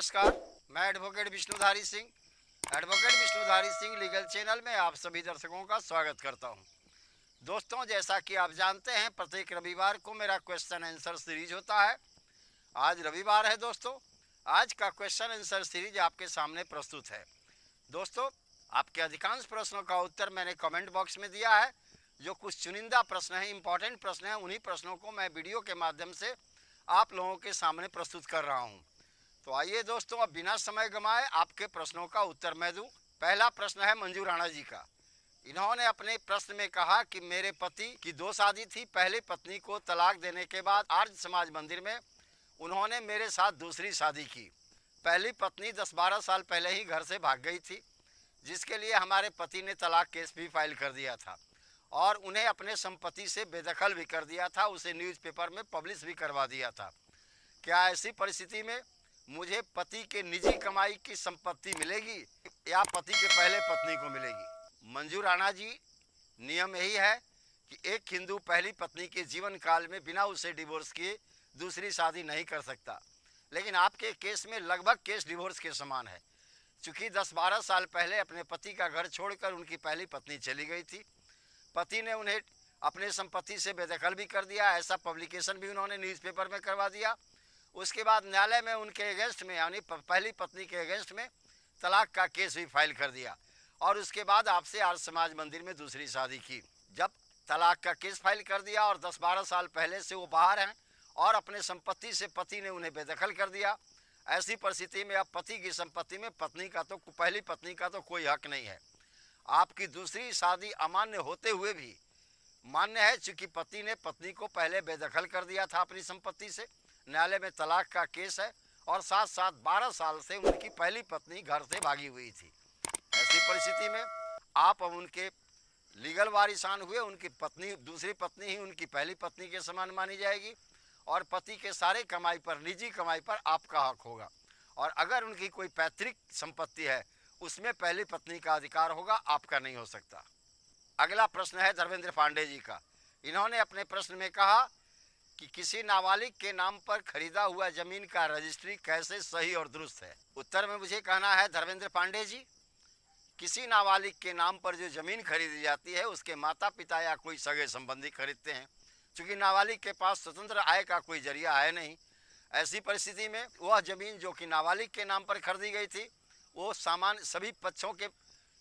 नमस्कार, मैं advocate Vishnudhari Singh legal channel में आप सभी दर्शकों का स्वागत करता हूं। दोस्तों, जैसा कि आप जानते हैं, प्रत्येक रविवार को मेरा क्वेश्चन आंसर सीरीज होता है। आज रविवार है दोस्तों। आज का क्वेश्चन आंसर सीरीज आपके सामने प्रस्तुत है। दोस्तों, आपके अधिकांश प्रश्नों का उत्तर मैंने कमेंट बॉक्स में दिया है। जो कुछ चुनिंदा प्रश्न हैं, इंपॉर्टेंट प्रश्न हैं, उन्हीं प्रश्नों को मैं वीडियो के माध्यम से आप लोगों के सामने प्रस्तुत कर रहा हूं। तो आइए दोस्तों, अब बिना समय गंवाए आपके प्रश्नों का उत्तर मैं दूं। पहला प्रश्न है मंजू राणा जी का। इन्होंने अपने प्रश्न में कहा कि मेरे पति की 2 शादी थी। पहली पत्नी को तलाक देने के बाद आर्य समाज मंदिर में उन्होंने मेरे साथ दूसरी शादी की। पहली पत्नी 10-12 साल पहले ही घर से भाग गई थी, जिसके लिए हमारे पति ने तलाक केस भी फाइल कर दिया था और उन्हें अपने संपत्ति से बेदखल भी कर दिया था। उसे न्यूज़पेपर में पब्लिश भी करवा दिया था। क्या ऐसी परिस्थिति में मुझे पति के निजी कमाई की संपत्ति मिलेगी या पति के पहले पत्नी को मिलेगी? मंजू राणा जी, नियम यही है कि एक हिंदू पहली पत्नी के जीवन काल में बिना उसे डिवोर्स किए दूसरी शादी नहीं कर सकता। लेकिन आपके केस में लगभग केस डिवोर्स के समान है। चूँकि 10-12 साल पहले अपने पति का घर छोड़कर उनकी पहली पत्नी चली गई थी। पति ने उन्हें अपने संपत्ति से बेदखल भी कर दिया। ऐसा पब्लिकेशन भी उन्होंने न्यूज़पेपर में करवा दिया। उसके बाद न्यायालय में उनके अगेंस्ट में, यानी पहली पत्नी के अगेंस्ट में तलाक का केस भी फाइल कर दिया और उसके बाद आपसे आर्य समाज मंदिर में दूसरी शादी की। जब तलाक का केस फाइल कर दिया और 10-12 साल पहले से वो बाहर हैं और अपने संपत्ति से पति ने उन्हें बेदखल कर दिया, ऐसी परिस्थिति में अब पति की संपत्ति में पहली पत्नी का तो कोई हक नहीं है। आपकी दूसरी शादी अमान्य होते हुए भी मान्य है, चूँकि पति ने पत्नी को पहले बेदखल कर दिया था अपनी संपत्ति से। न्यायालय में तलाक का केस है और साथ साथ 12 साल से उनकी पहली पत्नी घर से भागी हुई थी। ऐसी परिस्थिति में आप अब उनके लीगल वारिसान हुए। उनकी पत्नी, दूसरी पत्नी ही उनकी पहली पत्नी के समान मानी जाएगी और पति के सारे कमाई पर, निजी कमाई पर आपका हक होगा। और अगर उनकी कोई पैतृक संपत्ति है, उसमें पहली पत्नी का अधिकार होगा, आपका नहीं हो सकता। अगला प्रश्न है धर्मेंद्र पांडे जी का। इन्होंने अपने प्रश्न में कहा कि किसी नाबालिग के नाम पर खरीदा हुआ जमीन का रजिस्ट्री कैसे सही और दुरुस्त है? उत्तर में मुझे कहना है धर्मेंद्र पांडे जी, किसी नाबालिग के नाम पर जो जमीन खरीदी जाती है, उसके माता पिता या कोई सगे संबंधी खरीदते हैं। क्योंकि नाबालिग के पास स्वतंत्र आय का कोई जरिया है नहीं। ऐसी परिस्थिति में वह जमीन जो कि नाबालिग के नाम पर खरीदी गई थी, वो सामान्य सभी पक्षों के,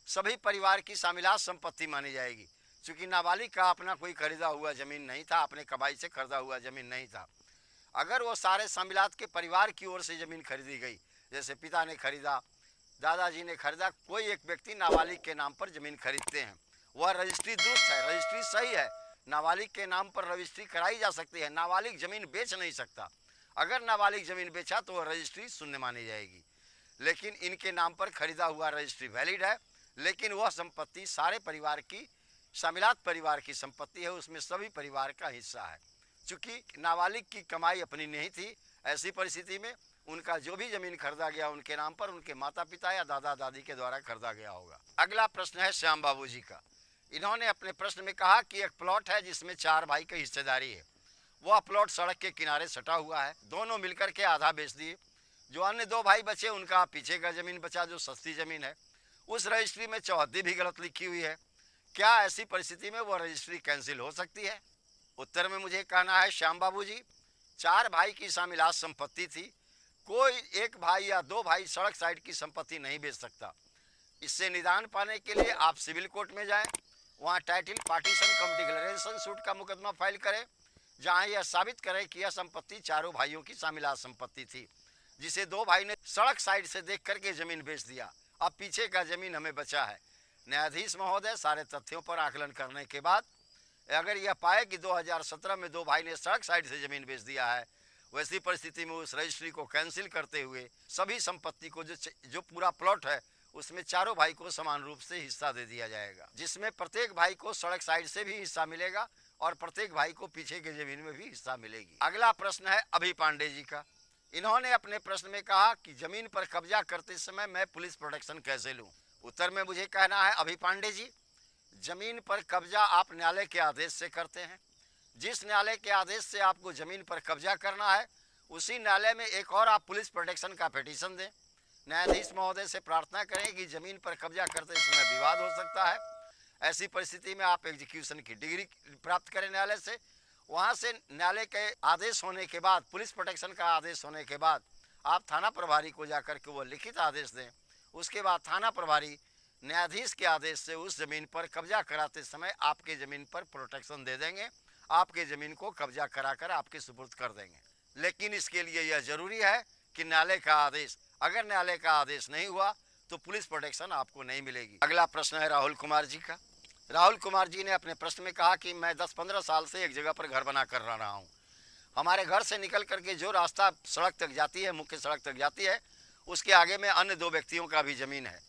सभी परिवार की शामिलात संपत्ति मानी जाएगी। चूँकि नाबालिग का अपना कोई खरीदा हुआ ज़मीन नहीं था, अपने कमाई से खरीदा हुआ ज़मीन नहीं था। अगर वो सारे शामिलात के परिवार की ओर से ज़मीन खरीदी गई, जैसे पिता ने खरीदा, दादाजी ने खरीदा, कोई एक व्यक्ति नाबालिग के नाम पर ज़मीन खरीदते हैं, वह रजिस्ट्री दुरुस्त है, रजिस्ट्री सही है। नाबालिग के नाम पर रजिस्ट्री कराई जा सकती है। नाबालिग ज़मीन बेच नहीं सकता। अगर नाबालिग ज़मीन बेचा तो वह रजिस्ट्री शून्य मानी जाएगी। लेकिन इनके नाम पर खरीदा हुआ रजिस्ट्री वैलिड है, लेकिन वह संपत्ति सारे परिवार की, शामिलात परिवार की संपत्ति है, उसमें सभी परिवार का हिस्सा है। चूँकि नाबालिग की कमाई अपनी नहीं थी, ऐसी परिस्थिति में उनका जो भी ज़मीन खरीदा गया उनके नाम पर उनके माता पिता या दादा दादी के द्वारा खरीदा गया होगा। अगला प्रश्न है श्याम बाबू जी का। इन्होंने अपने प्रश्न में कहा कि एक प्लॉट है जिसमें 4 भाई की हिस्सेदारी है। वह प्लॉट सड़क के किनारे सटा हुआ है। दोनों मिलकर के आधा बेच दिए। जो अन्य 2 भाई बचे, उनका पीछे का ज़मीन बचा जो सस्ती ज़मीन है। उस रजिस्ट्री में चौहद्दी भी गलत लिखी हुई है। क्या ऐसी परिस्थिति में वो रजिस्ट्री कैंसिल हो सकती है? उत्तर में मुझे कहना है श्याम बाबू जी, 4 भाई की शामिलात संपत्ति थी। कोई एक भाई या 2 भाई सड़क साइड की संपत्ति नहीं बेच सकता। इससे निदान पाने के लिए आप सिविल कोर्ट में जाएं, वहाँ टाइटल पार्टीशन कम डिक्लेरेशन सूट का मुकदमा फाइल करें, जहाँ यह साबित करें कि यह संपत्ति चारों भाइयों की शामिलात संपत्ति थी, जिसे 2 भाई ने सड़क साइड से देख करके ज़मीन बेच दिया। अब पीछे का ज़मीन हमें बचा है। न्यायाधीश महोदय सारे तथ्यों पर आकलन करने के बाद अगर यह पाए कि 2017 में 2 भाई ने सड़क साइड से ज़मीन बेच दिया है, वैसी परिस्थिति में उस रजिस्ट्री को कैंसिल करते हुए सभी संपत्ति को, जो पूरा प्लॉट है, उसमें चारों भाई को समान रूप से हिस्सा दे दिया जाएगा, जिसमें प्रत्येक भाई को सड़क साइड से भी हिस्सा मिलेगा और प्रत्येक भाई को पीछे की ज़मीन में भी हिस्सा मिलेगी। अगला प्रश्न है अभी पांडे जी का। इन्होंने अपने प्रश्न में कहा कि ज़मीन पर कब्जा करते समय मैं पुलिस प्रोटेक्शन कैसे लूँ? उत्तर में मुझे कहना है अभी पांडे जी, जमीन पर कब्जा आप न्यायालय के आदेश से करते हैं। जिस न्यायालय के आदेश से आपको जमीन पर कब्जा करना है, उसी न्यायालय में एक और आप पुलिस प्रोटेक्शन का पिटीशन दें। न्यायाधीश महोदय से प्रार्थना करें कि ज़मीन पर कब्जा करते समय विवाद हो सकता है। ऐसी परिस्थिति में आप एग्जीक्यूशन की डिग्री प्राप्त करें न्यायालय से। वहाँ से न्यायालय के आदेश होने के बाद, पुलिस प्रोटेक्शन का आदेश होने के बाद आप थाना प्रभारी को जाकर के वो लिखित आदेश दें। उसके बाद थाना प्रभारी न्यायाधीश के आदेश से उस ज़मीन पर कब्जा कराते समय आपके ज़मीन पर प्रोटेक्शन दे देंगे, आपके ज़मीन को कब्जा कराकर आपके सुपुर्द कर देंगे। लेकिन इसके लिए यह ज़रूरी है कि न्यायालय का आदेश, अगर न्यायालय का आदेश नहीं हुआ तो पुलिस प्रोटेक्शन आपको नहीं मिलेगी। अगला प्रश्न है राहुल कुमार जी का। राहुल कुमार जी ने अपने प्रश्न में कहा कि मैं 10-15 साल से एक जगह पर घर बना कर रह रहा हूँ। हमारे घर से निकल करके जो रास्ता सड़क तक जाती है, मुख्य सड़क तक जाती है, उसके आगे में अन्य 2 व्यक्तियों का भी ज़मीन है।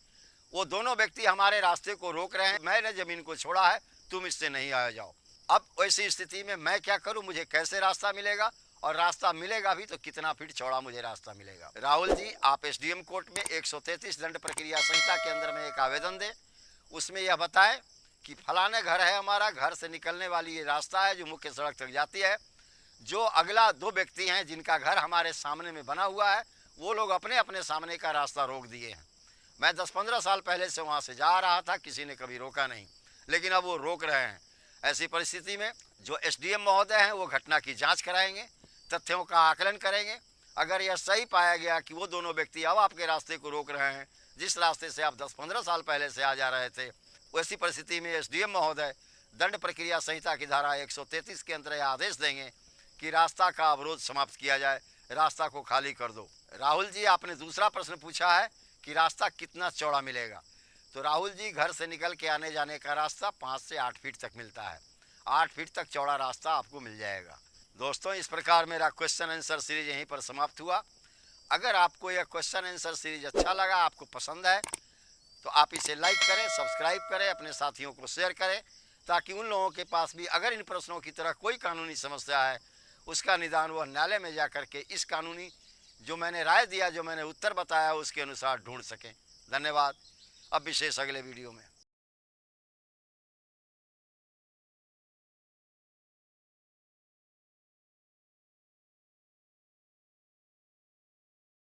वो दोनों व्यक्ति हमारे रास्ते को रोक रहे हैं। मैंने ज़मीन को छोड़ा है, तुम इससे नहीं आ जाओ। अब ऐसी स्थिति में मैं क्या करूं? मुझे कैसे रास्ता मिलेगा, और रास्ता मिलेगा भी तो कितना फीट चौड़ा मुझे रास्ता मिलेगा? राहुल जी, आप एसडीएम कोर्ट में 133 दंड प्रक्रिया संहिता के अंदर में एक आवेदन दें। उसमें यह बताएं कि फलाने घर है हमारा, घर से निकलने वाली ये रास्ता है जो मुख्य सड़क तक जाती है। जो अगला 2 व्यक्ति हैं जिनका घर हमारे सामने में बना हुआ है, वो लोग अपने अपने सामने का रास्ता रोक दिए हैं। मैं 10-15 साल पहले से वहाँ से जा रहा था, किसी ने कभी रोका नहीं, लेकिन अब वो रोक रहे हैं। ऐसी परिस्थिति में जो एसडीएम महोदय हैं वो घटना की जांच कराएंगे, तथ्यों का आकलन करेंगे। अगर यह सही पाया गया कि वो दोनों व्यक्ति अब आपके रास्ते को रोक रहे हैं जिस रास्ते से आप 10-15 साल पहले से आ जा रहे थे, वैसी परिस्थिति में एसडीएम महोदय दंड प्रक्रिया संहिता की धारा 133 के अंतर्गत आदेश देंगे कि रास्ता का अवरोध समाप्त किया जाए, रास्ता को खाली कर दो। राहुल जी, आपने दूसरा प्रश्न पूछा है कि रास्ता कितना चौड़ा मिलेगा। तो राहुल जी, घर से निकल के आने जाने का रास्ता 5 से 8 फीट तक मिलता है। 8 फीट तक चौड़ा रास्ता आपको मिल जाएगा। दोस्तों, इस प्रकार मेरा क्वेश्चन आंसर सीरीज यहीं पर समाप्त हुआ। अगर आपको यह क्वेश्चन आंसर सीरीज अच्छा लगा, आपको पसंद है, तो आप इसे लाइक करें, सब्सक्राइब करें, अपने साथियों को शेयर करें, ताकि उन लोगों के पास भी अगर इन प्रश्नों की तरह कोई कानूनी समस्या है, उसका निदान वह न्यायालय में जा कर के इस कानूनी जो मैंने राय दिया, जो मैंने उत्तर बताया, उसके अनुसार ढूंढ सकें। धन्यवाद। अब विशेष अगले वीडियो में।